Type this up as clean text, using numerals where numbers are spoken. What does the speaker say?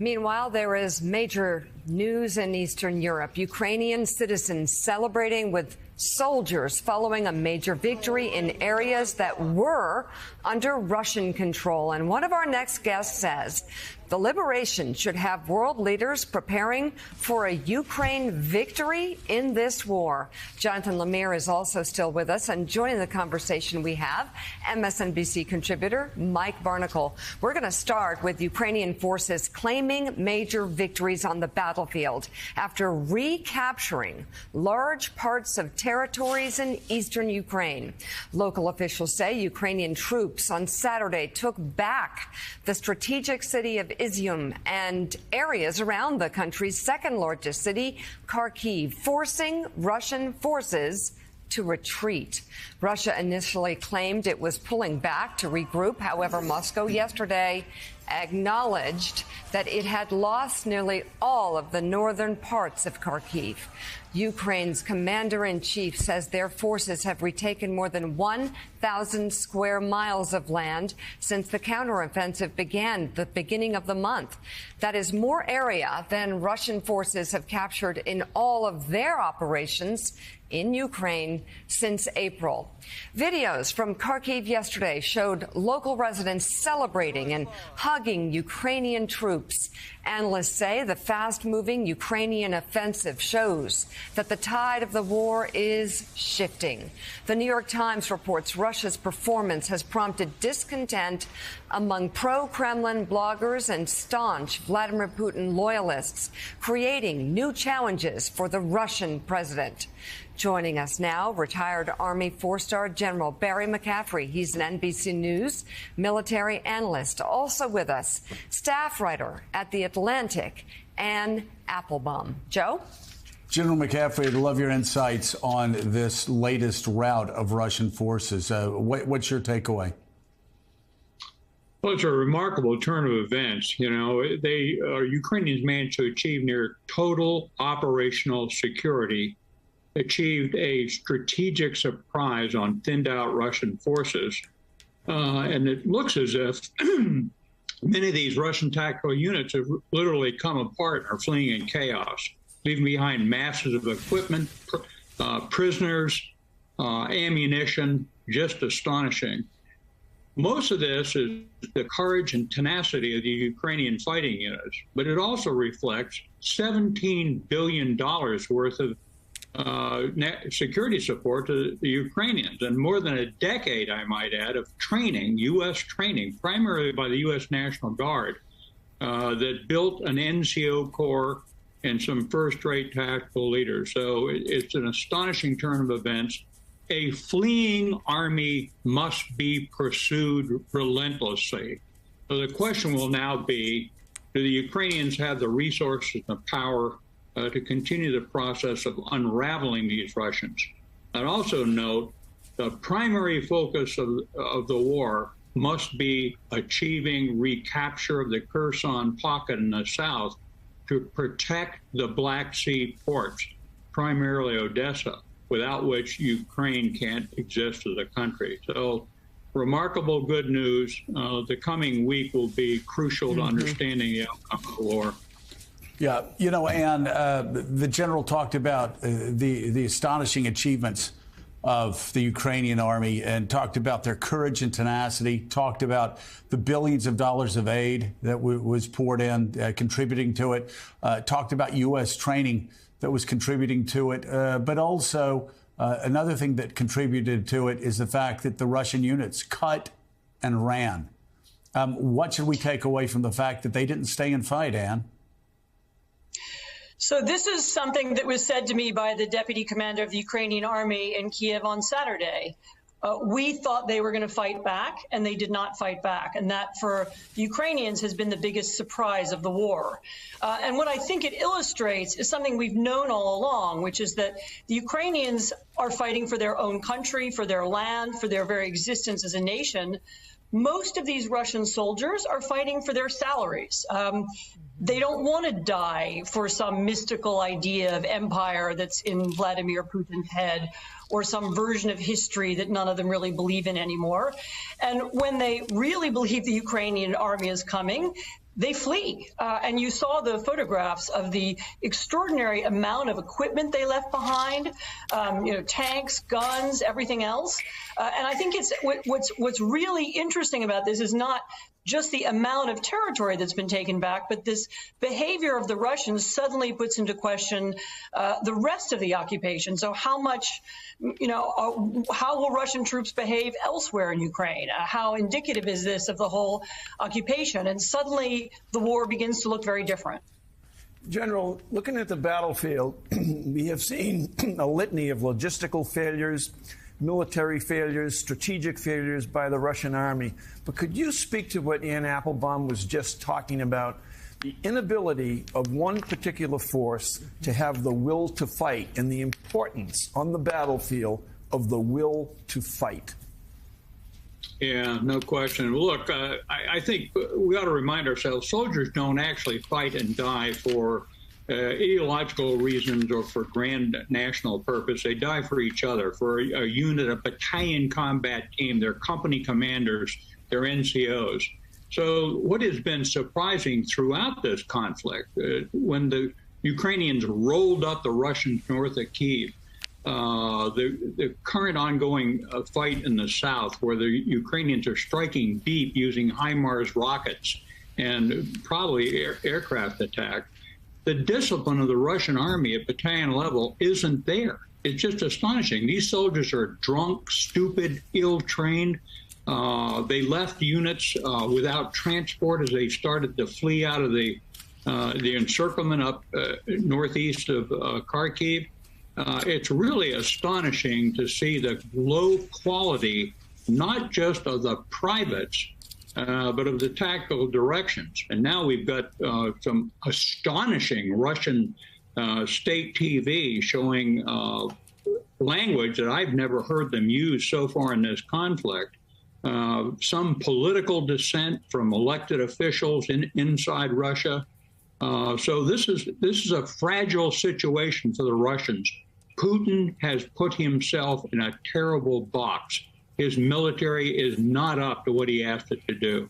Meanwhile, there is major news in Eastern Europe. Ukrainian citizens celebrating with soldiers following a major victory in areas that were under Russian control. And one of our next guests says the liberation should have world leaders preparing for a Ukraine victory in this war. Jonathan Lemire is also still with us, and joining the conversation we have MSNBC contributor Mike Barnicle. We're going to start with Ukrainian forces claiming major victories on the battlefield after recapturing large parts of territories in eastern Ukraine. Local officials say Ukrainian troops on Saturday took back the strategic city of Izium and areas around the country's second largest city, Kharkiv, forcing Russian forces to retreat. Russia initially claimed it was pulling back to regroup. However, Moscow yesterday acknowledged that it had lost nearly all of the northern parts of Kharkiv. Ukraine's commander-in-chief says their forces have retaken more than 1,000 square miles of land since the counteroffensive began the beginning of the month. That is more area than Russian forces have captured in all of their operations in Ukraine since April. Videos from Kharkiv yesterday showed local residents celebrating and hugging Ukrainian troops. Analysts say the fast-moving Ukrainian offensive shows that the tide of the war is shifting. The New York Times reports Russia's performance has prompted discontent among pro-Kremlin bloggers and staunch Vladimir Putin loyalists, creating new challenges for the Russian president. Joining us now, retired Army four-star General Barry McCaffrey. He's an NBC News military analyst. Also with us, staff writer at The Atlantic, Ann Applebaum. Joe? General McCaffrey, I'd love your insights on this latest rout of Russian forces. What's your takeaway? Well, it's a remarkable turn of events. You know, Ukrainians managed to achieve near total operational security, achieved a strategic surprise on thinned-out Russian forces, and it looks as if many of these Russian tactical units have literally come apart and are fleeing in chaos, leaving behind masses of equipment, prisoners, ammunition, just astonishing. Most of this is the courage and tenacity of the Ukrainian fighting units, but it also reflects $17 billion worth of security support to the Ukrainians, and more than a decade, I might add, of training, U.S. training, primarily by the U.S. National Guard, that built an NCO corps and some first-rate tactical leaders. So it's an astonishing turn of events. A fleeing army must be pursued relentlessly. So the question will now be, do the Ukrainians have the resources and the power to continue the process of unraveling these Russians? I'd also note the primary focus of the war must be achieving recapture of the Kherson pocket in the south to protect the Black Sea ports, primarily Odessa, without which Ukraine can't exist as a country. So remarkable good news. The coming week will be crucial to understanding the outcome of the war. Yeah, you know, Ann, the general talked about the astonishing achievements of the Ukrainian army and talked about their courage and tenacity, talked about the billions of dollars of aid that was poured in, contributing to it, talked about U.S. training that was contributing to it. But also another thing that contributed to it is the fact that the Russian units cut and ran. What should we take away from the fact that they didn't stay and fight, Ann? So this is something that was said to me by the deputy commander of the Ukrainian army in Kiev on Saturday. We thought they were going to fight back, and they did not fight back. And that, for the Ukrainians, has been the biggest surprise of the war. And what I think it illustrates is something we've known all along, which is that the Ukrainians are fighting for their own country, for their land, for their very existence as a nation. Most of these Russian soldiers are fighting for their salaries. They don't want to die for some mystical idea of empire that's in Vladimir Putin's head, or some version of history that none of them really believe in anymore. And when they really believe the Ukrainian army is coming, they flee. And you saw the photographs of the extraordinary amount of equipment they left behind, tanks, guns, everything else. And I think what's really interesting about this is not just the amount of territory that's been taken back, but this behavior of the Russians suddenly puts into question the rest of the occupation. So how much, how will Russian troops behave elsewhere in Ukraine? How indicative is this of the whole occupation? And suddenly the war begins to look very different. General, looking at the battlefield, we have seen a litany of logistical failures, military failures, strategic failures by the Russian army. But could you speak to what Ann Applebaum was just talking about, the inability of one particular force to have the will to fight and the importance on the battlefield of the will to fight? Yeah, no question. Look, I think we ought to remind ourselves soldiers don't actually fight and die for ideological reasons or for grand national purpose. They die for each other, for a unit, a battalion combat team, their company commanders, their NCOs. So what has been surprising throughout this conflict, when the Ukrainians rolled up the Russians north of Kyiv, the current ongoing fight in the south, where the Ukrainians are striking deep using HIMARS rockets and probably aircraft attack, the discipline of the Russian army at battalion level isn't there. It's just astonishing. These soldiers are drunk, stupid, ill-trained. They left units without transport as they started to flee out of the encirclement up northeast of Kharkiv. It's really astonishing to see the low quality, not just of the privates, but of the tactical directions. And now we've got some astonishing Russian state TV showing language that I've never heard them use so far in this conflict. Some political dissent from elected officials inside Russia. So this is a fragile situation for the Russians. Putin has put himself in a terrible box. His military is not up to what he asked it to do.